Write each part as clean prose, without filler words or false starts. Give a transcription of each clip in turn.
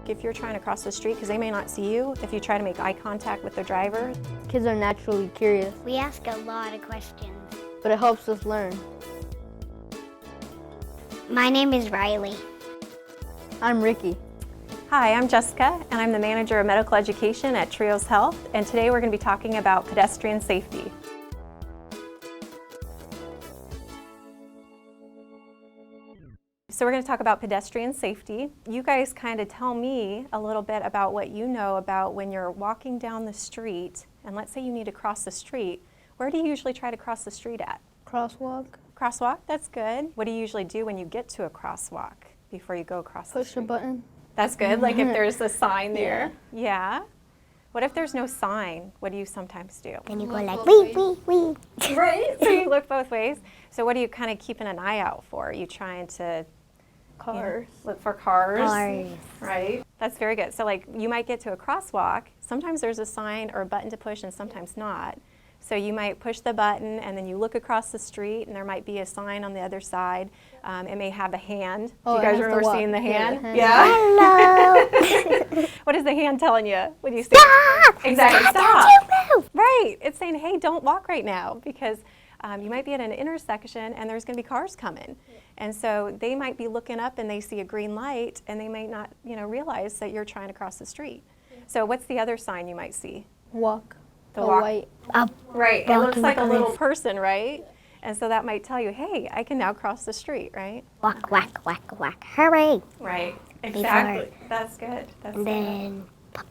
If you're trying to cross the street, because they may not see you, if you try to make eye contact with the driver. Kids are naturally curious. We ask a lot of questions. But it helps us learn. My name is Rylee. I'm Ricky. Hi, I'm Jessica, and I'm the manager of medical education at Trios Health, and today we're going to be talking about pedestrian safety. So we're going to talk about pedestrian safety. You guys kind of tell me a little bit about what you know about when you're walking down the street, and let's say you need to cross the street. Where do you usually try to cross the street at? Crosswalk. Crosswalk, that's good. What do you usually do when you get to a crosswalk before you go across the street? Push a button. That's good, like if there's a sign there. Yeah. What if there's no sign? What do you sometimes do? Then you go like, wee. Right, so you look both ways. So what are you kind of keeping an eye out for? Are you trying to Cars. look for cars? Cars. Right, that's very good. So like you might get to a crosswalk. Sometimes there's a sign or a button to push and sometimes not. So you might push the button and then you look across the street and there might be a sign on the other side. It may have a hand. Oh, Do you guys I have to remember walk. seeing the hand? Yeah. Hello. What is the hand telling you when you see Stop! Exactly, stop. Don't you move! Right, it's saying, hey, don't walk right now because you might be at an intersection and there's going to be cars coming. And so they might be looking up and they see a green light and they might not realize that you're trying to cross the street. So what's the other sign you might see? Walk. The A walk. white. Right, it looks Walking like a little signs. person, right? And so that might tell you, hey, I can now cross the street, right? Whack, whack, whack, whack. Hurry. Right, exactly. That's good. That's And good.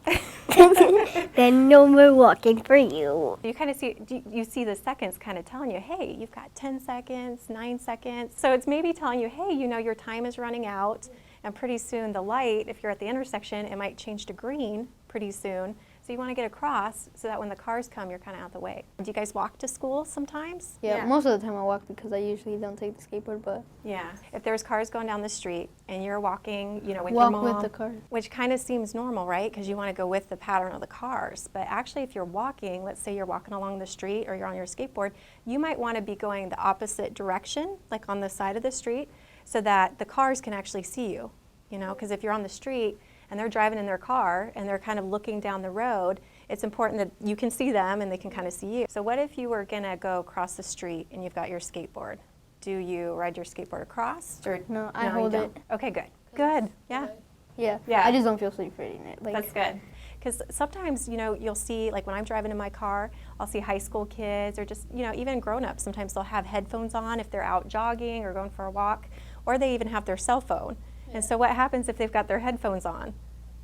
then, then no more walking for you. You kind of see, you see the seconds kind of telling you, hey, you've got 10 seconds, 9 seconds. So it's maybe telling you, hey, your time is running out. And pretty soon the light, if you're at the intersection, it might change to green pretty soon. So you want to get across so that when the cars come, you're kind of out the way. Do you guys walk to school sometimes? Yeah, most of the time I walk because I usually don't take the skateboard, but Yeah. If there's cars going down the street and you're walking, with your walk mom. with the car. Which kind of seems normal, right? Because you want to go with the pattern of the cars. But actually, if you're walking, let's say you're walking along the street or you're on your skateboard, you might want to be going the opposite direction, like on the side of the street, so that the cars can actually see you. Because if you're on the street and they're driving in their car and they're kind of looking down the road, it's important that you can see them and they can kind of see you. So what if you were going to go across the street and you've got your skateboard? Do you ride your skateboard across? Or No, I you hold don't? it. Okay, good. Good, yeah. Yeah. Yeah. I just don't feel safe riding it. Like, That's good. Because sometimes, you'll see, like when I'm driving in my car, I'll see high school kids or just, even grown-ups. Sometimes they'll have headphones on if they're out jogging or going for a walk, or they even have their cell phone. And so what happens if they've got their headphones on?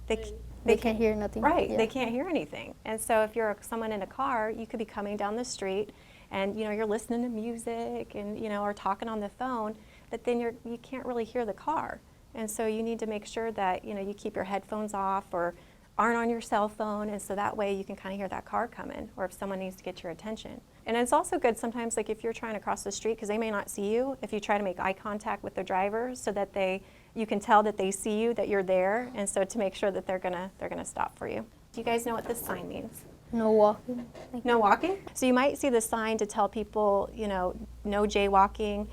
They can't hear nothing. Right, Yeah. they can't hear anything. And so if you're someone in a car, you could be coming down the street and you're listening to music and or talking on the phone, but then you can't really hear the car. And so you need to make sure that you keep your headphones off or aren't on your cell phone, and so that way you can kind of hear that car coming or if someone needs to get your attention. And it's also good sometimes, like if you're trying to cross the street, because they may not see you, if you try to make eye contact with the driver so that you can tell that they see you, that you're there, and so to make sure that they're gonna stop for you. Do you guys know what this sign means? No walking. No walking? So you might see the sign to tell people, no jaywalking.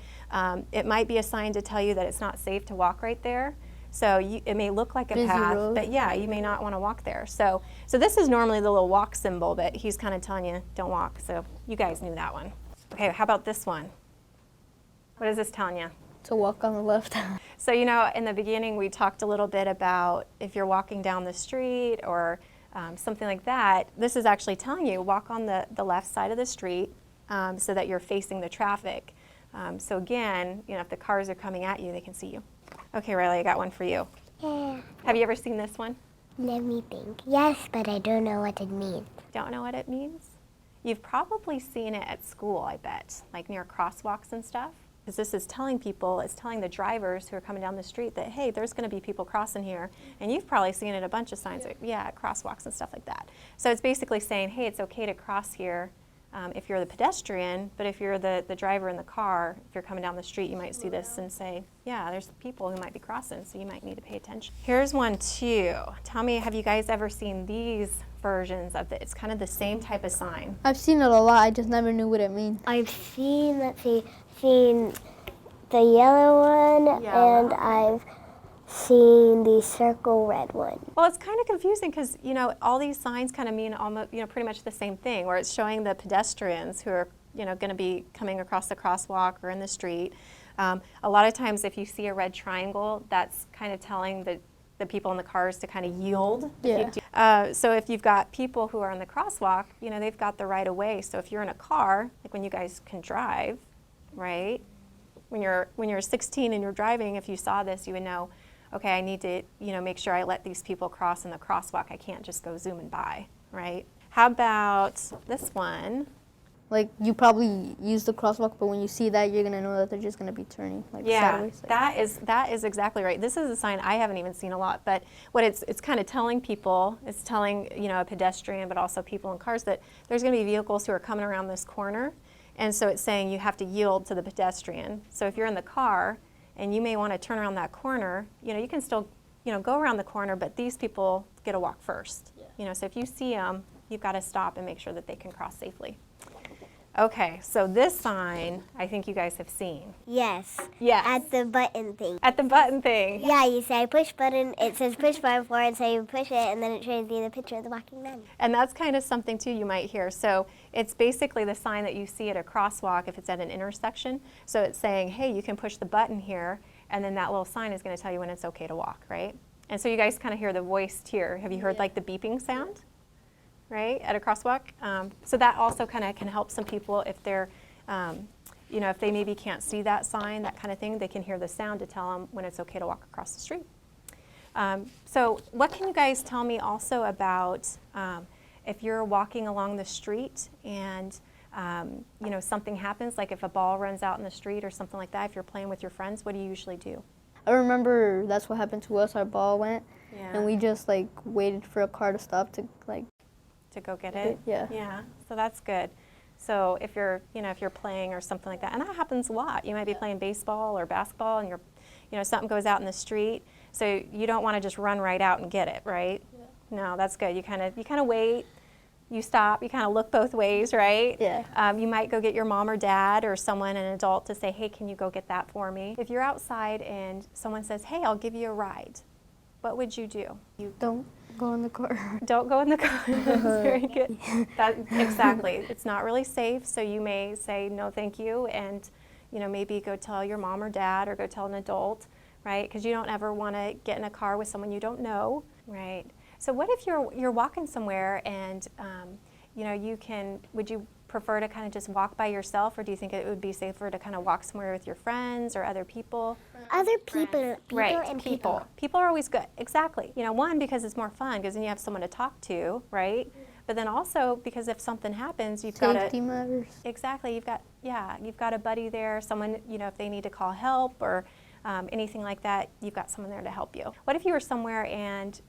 It might be a sign to tell you that it's not safe to walk right there. So it may look like a Busy path, road. but yeah, you may not want to walk there. So this is normally the little walk symbol, but he's kind of telling you don't walk. So you guys knew that one. Okay, how about this one? What is this telling you? To walk on the left. So in the beginning we talked a little bit about if you're walking down the street or something like that. This is actually telling you walk on the left side of the street so that you're facing the traffic. So again, if the cars are coming at you, they can see you. Okay, Rylee, I got one for you. Yeah. Have you ever seen this one? Let me think. Yes, but I don't know what it means. Don't know what it means? You've probably seen it at school, I bet, like near crosswalks and stuff. Because this is telling people, it's telling the drivers who are coming down the street that, hey, there's going to be people crossing here. And you've probably seen it a bunch of signs, at crosswalks and stuff like that. So it's basically saying, hey, it's okay to cross here if you're the pedestrian, but if you're the driver in the car, if you're coming down the street, you might see this and say, yeah, there's people who might be crossing, so you might need to pay attention. Here's one too. Tell me, have you guys ever seen these versions of it? It's kind of the same type of sign. I've seen it a lot. I just never knew what it means. I've seen, seen the yellow one, Yellow. and I've seeing the circle red one. Well, it's kind of confusing because, you know, all these signs kind of mean almost, you know, pretty much the same thing, where it's showing the pedestrians who are, you know, going to be coming across the crosswalk or in the street. A lot of times if you see a red triangle, that's kind of telling the people in the cars to kind of yield. Yeah. So if you've got people who are in the crosswalk, you know, they've got the right of way. So if you're in a car, like when you guys can drive, right? When you're 16 and you're driving, if you saw this, you would know, okay, I need to, you know, make sure I let these people cross in the crosswalk. I can't just go zooming by, right? How about this one? Like, you probably use the crosswalk, but when you see that, you're going to know that they're just going to be turning, like, Yeah, sideways. that is exactly right. This is a sign I haven't even seen a lot, but what it's kind of telling people, it's telling, you know, a pedestrian, but also people in cars, that there's going to be vehicles who are coming around this corner, and so it's saying you have to yield to the pedestrian. So if you're in the car and you may want to turn around that corner, you know, you can still, you know, go around the corner, but these people get to walk first. Yeah. You know, so if you see them, you've got to stop and make sure that they can cross safely. Okay, so this sign, I think you guys have seen. Yes. Yes. At the button thing. At the button thing. Yeah, you say push button, it says push button 4, and so you push it, and then it shows you the picture of the walking man. And that's kind of something too you might hear. So it's basically the sign that you see at a crosswalk if it's at an intersection. So it's saying, hey, you can push the button here, and then that little sign is going to tell you when it's okay to walk, right? And so you guys kind of hear the voice here. Have you heard like the beeping sound? Right, at a crosswalk. So that also kind of can help some people if they're, you know, if they maybe can't see that sign, that kind of thing, they can hear the sound to tell them when it's okay to walk across the street. So what can you guys tell me also about if you're walking along the street and, you know, something happens, like if a ball runs out in the street or something like that, if you're playing with your friends, what do you usually do? I remember that's what happened to us. Our ball went, Yeah. and we just, like, waited for a car to stop to, like, To go get it? Yeah. Yeah, so that's good. So if you're, you know, if you're playing or something like that, and that happens a lot. You might be playing baseball or basketball and you're, you know, something goes out in the street, so you don't want to just run right out and get it, right? Yeah. No, that's good. You kind of wait, you stop, you kind of look both ways, right? Yeah. You might go get your mom or dad or someone, an adult, to say, hey, can you go get that for me? If you're outside and someone says, hey, I'll give you a ride, what would you do? You don't go in the car. Don't go in the car. That's very good. Exactly. It's not really safe, so you may say no thank you, and, you know, maybe go tell your mom or dad or go tell an adult, right? Because you don't ever want to get in a car with someone you don't know, right? So what if you're walking somewhere and, you know, would you prefer to kind of just walk by yourself, or do you think it would be safer to kind of walk somewhere with your friends or other people? Other people, Right, and people. People are always good, exactly. You know, one, because it's more fun, because then you have someone to talk to, right? But then also because if something happens, you've got Safety matters. Exactly, you've got a buddy there, someone, you know, if they need to call help or anything like that, you've got someone there to help you. What if you were somewhere and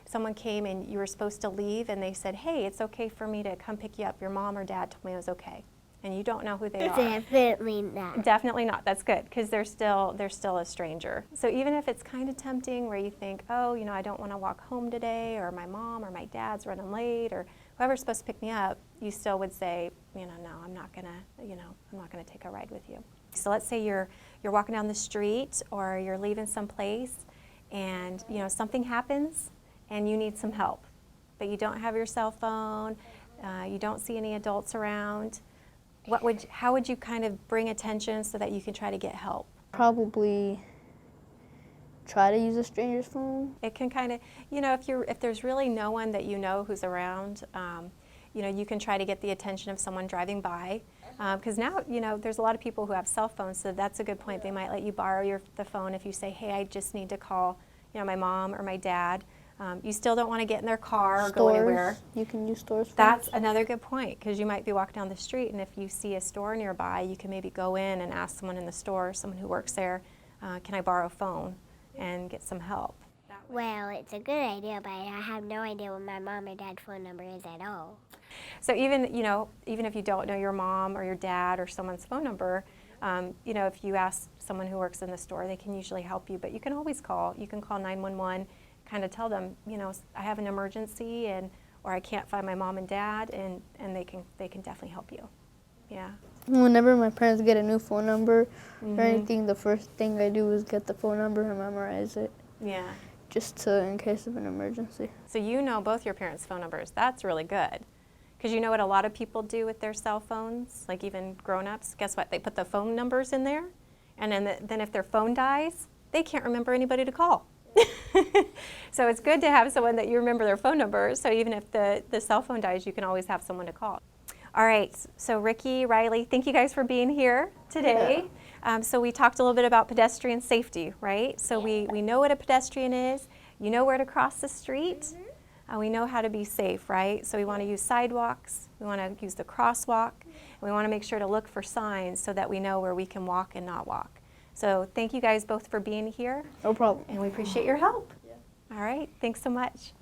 someone came and you were supposed to leave and they said, hey, it's okay for me to come pick you up. Your mom or dad told me it was okay. And you don't know who they are. Definitely not. Definitely not. That's good, because they're still a stranger. So even if it's kind of tempting where you think, oh, you know, I don't want to walk home today, or my mom or my dad's running late, or whoever's supposed to pick me up, you still would say, you know, no, I'm not gonna take a ride with you. So let's say you're walking down the street or you're leaving someplace, and you know something happens and you need some help, but you don't have your cell phone, you don't see any adults around. How would you kind of bring attention so that you can try to get help? Probably try to use a stranger's phone. It can kind of, you know, if there's really no one that you know who's around, you know, you can try to get the attention of someone driving by. Because now, you know, there's a lot of people who have cell phones, so that's a good point. They might let you borrow the phone if you say, hey, I just need to call, you know, my mom or my dad. You still don't want to get in their car or go anywhere. You can use stores. That's another good point, because you might be walking down the street, and if you see a store nearby, you can maybe go in and ask someone in the store, someone who works there, can I borrow a phone and get some help? Well, it's a good idea, but I have no idea what my mom or dad's phone number is at all. So even if you don't know your mom or your dad or someone's phone number, you know, if you ask someone who works in the store, they can usually help you. But you can always call. You can call 911. Kind of tell them, you know, I have an emergency, or I can't find my mom and dad, and they can definitely help you. Yeah. Whenever my parents get a new phone number Mhm. or anything, the first thing I do is get the phone number and memorize it, Yeah. just to in case of an emergency. So you know both your parents' phone numbers. That's really good. Because you know what a lot of people do with their cell phones, like even grown-ups? Guess what? They put the phone numbers in there, and then if their phone dies, they can't remember anybody to call. So it's good to have someone that you remember their phone number, so even if the cell phone dies, you can always have someone to call. All right, so Ricky, Rylee, thank you guys for being here today. So we talked a little bit about pedestrian safety, right? So we know what a pedestrian is. You know where to cross the street. We know how to be safe, right? So we want to use sidewalks. We want to use the crosswalk. And we want to make sure to look for signs so that we know where we can walk and not walk. So thank you guys both for being here. No problem. And we appreciate your help. All right, thanks so much.